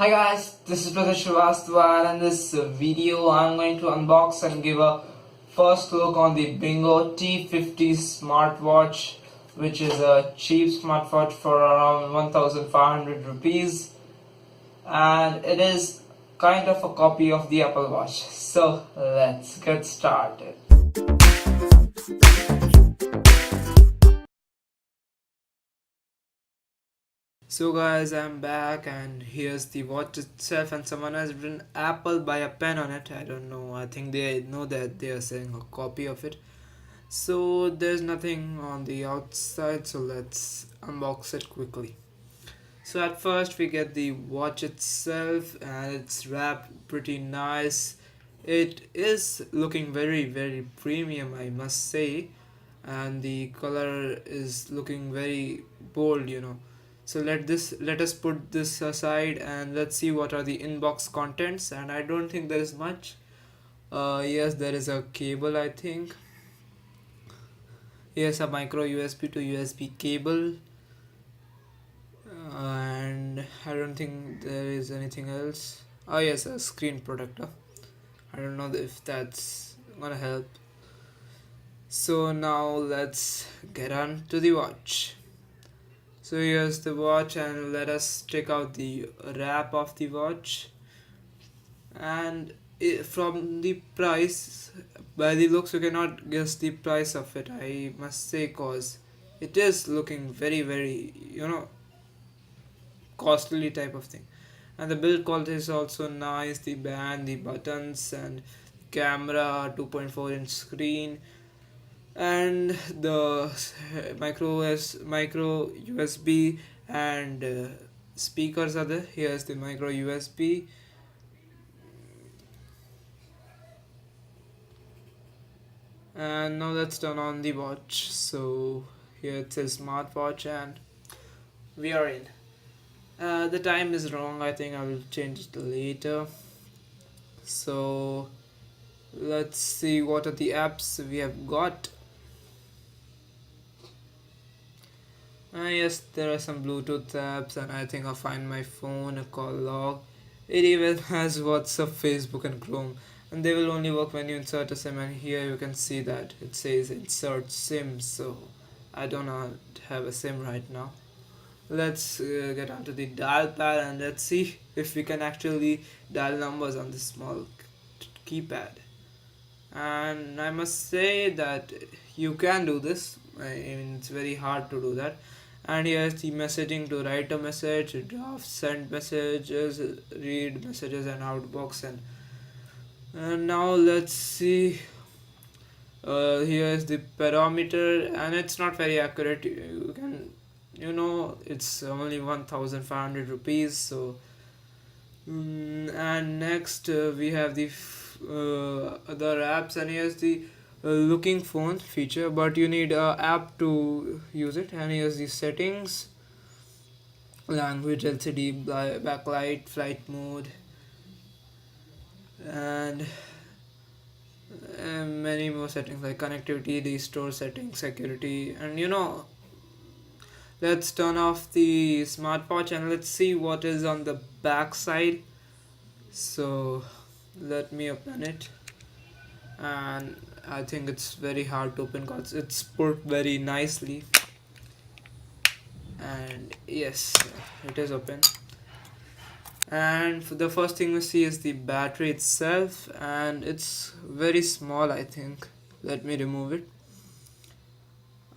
Hi guys, this is Pratyush Srivastava, and in this video I'm going to unbox and give a first look on the Bingo T50 smartwatch, which is a cheap smartwatch for around 1500 rupees, and it is kind of a copy of the Apple Watch. So let's get started. So guys, I'm back and here's the watch itself, and someone has written Apple by a pen on it. I don't know, I think they know that they are selling a copy of it. So there's nothing on the outside, so let's unbox it quickly. So at first we get the watch itself, and it's wrapped pretty nice. It is looking very premium, I must say, and the color is looking very bold. So let us put this aside and let's see what are the inbox contents. And I don't think there is much. Yes, there is a cable, I think. Yes, a micro USB to USB cable, and I don't think there is anything else. Oh yes, a screen protector. I don't know if that's gonna help. So now let's get on to the watch. So here's the watch, and let us check out the wrap of the watch. And from the price, by the looks, you cannot guess the price of it, I must say, cause it is looking very costly type of thing. And the build quality is also nice. The band, the buttons, and camera, 2.4-inch screen, and the micro USB and speakers are there. Here's the micro USB, and now let's turn on the watch. So here it says smartwatch, and we are in. The time is wrong, I think I will change it later. So let's see what are the apps we have got. Yes, there are some Bluetooth apps, and I think I'll find my phone, a call log. It even has WhatsApp, Facebook, and Chrome, and they will only work when you insert a SIM. And here you can see that it says insert SIM, so I do not have a SIM right now. Let's get onto the dial pad and let's see if we can actually dial numbers on this small keypad. And I must say that you can do this. I mean, it's very hard to do that. And here's the messaging: to write a message, draft, send messages, read messages, and outbox. And now let's see. Here's the parameter, and it's not very accurate. You can, it's only 1500 rupees. So and next we have the other apps, and here's the looking phone feature, but you need a app to use it. And here's the settings: language, LCD, backlight, flight mode, and many more settings like connectivity, restore settings, security. And let's turn off the smartwatch and let's see what is on the back side. So let me open it, and I think it's very hard to open because it's put very nicely. And yes, it is open. And for the first thing we see is the battery itself, and it's very small, I think. Let me remove it.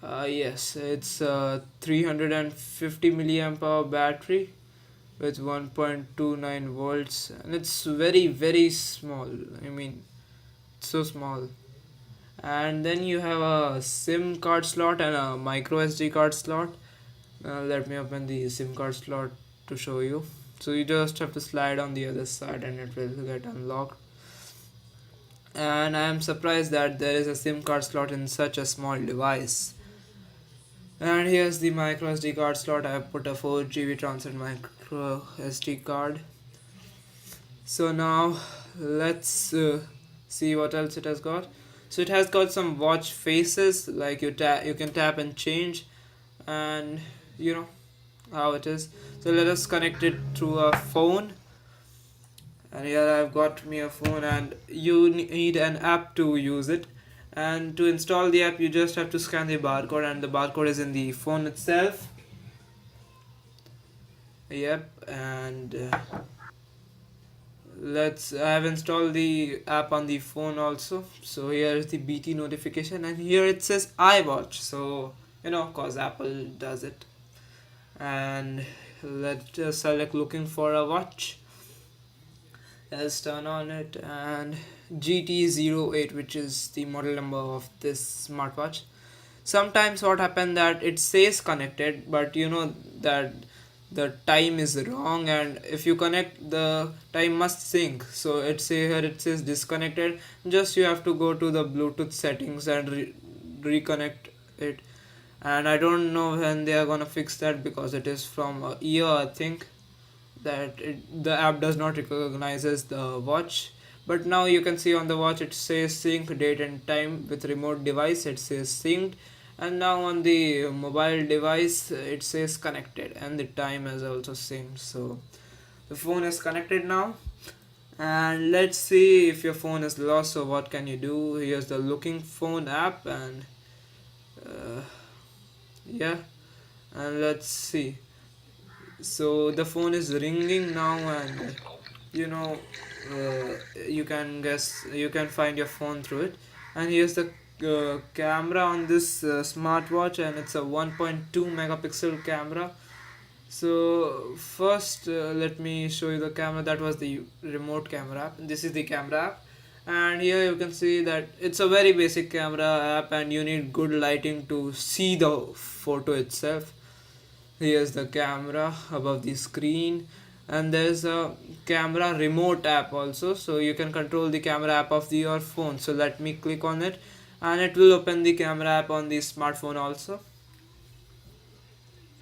Yes, it's a 350 milliamp hour battery with 1.29 volts, and it's very small. I mean, it's so small. And then you have a SIM card slot and a micro SD card slot. Let me open the SIM card slot to show you. So you just have to slide on the other side and it will get unlocked. And I am surprised that there is a SIM card slot in such a small device. And here's the micro SD card slot. I have put a 4 GB transit micro SD card. So now let's see what else it has got. So it has got some watch faces, like you can tap and change, and you know how it is. So let us connect it through a phone. And here I've got me a phone, and you need an app to use it. And to install the app, you just have to scan the barcode, and the barcode is in the phone itself. Yep. And I've installed the app on the phone also. So here is the BT notification, and here it says iWatch. So cause Apple does it. And let's just select looking for a watch. Let's turn on it, and GT08, which is the model number of this smartwatch. Sometimes what happens that it says connected, but that the time is wrong, and if you connect, the time must sync. So it says disconnected. Just you have to go to the Bluetooth settings and reconnect it. And I don't know when they are gonna fix that, because it is from a year, I think, that the app does not recognizes the watch. But now you can see on the watch it says sync date and time with remote device, it says synced. And now on the mobile device it says connected, and the time is also synced. So the phone is connected now. And let's see if your phone is lost. So what can you do? Here's the looking phone app, and yeah, and let's see. So the phone is ringing now, and you can find your phone through it. And here's the camera on this smartwatch, and it's a 1.2 megapixel camera. So first let me show you the camera. That was the remote camera app. This is the camera app, and here you can see that it's a very basic camera app, and you need good lighting to see the photo itself. Here's the camera above the screen, and there's a camera remote app also, so you can control the camera app of your phone. So let me click on it, and it will open the camera app on the smartphone also.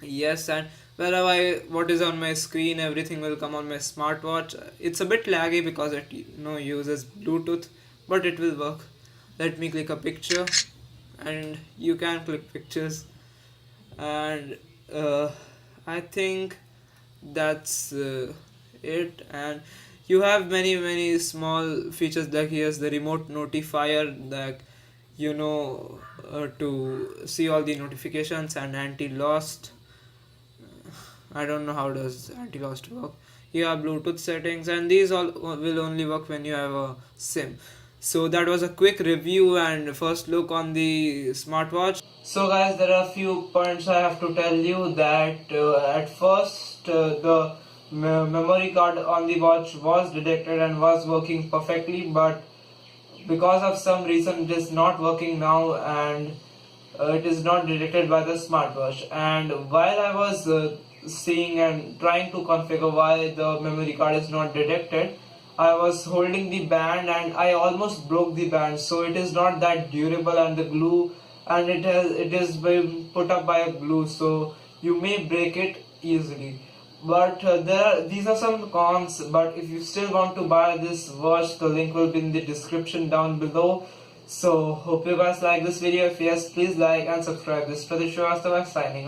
Yes, and wherever what is on my screen, everything will come on my smartwatch. It's a bit laggy because it uses Bluetooth, but it will work. Let me click a picture, and you can click pictures. And I think that's it. And you have many small features, like here's the remote notifier, like to see all the notifications, and anti-lost. I don't know how does anti-lost work. Here are Bluetooth settings, and these all will only work when you have a SIM. So that was a quick review and first look on the smartwatch. So guys, there are a few points I have to tell you. That at first the memory card on the watch was detected and was working perfectly, but because of some reason it is not working now, and it is not detected by the smartwatch. And while I was seeing and trying to configure why the memory card is not detected, I was holding the band and I almost broke the band. So it is not that durable, and the glue, and it is been put up by a glue, so you may break it easily. But these are some cons. But if you still want to buy this watch, the link will be in the description down below. So hope you guys like this video. If yes, please like and subscribe. This is Pratyush Srivastava signing off.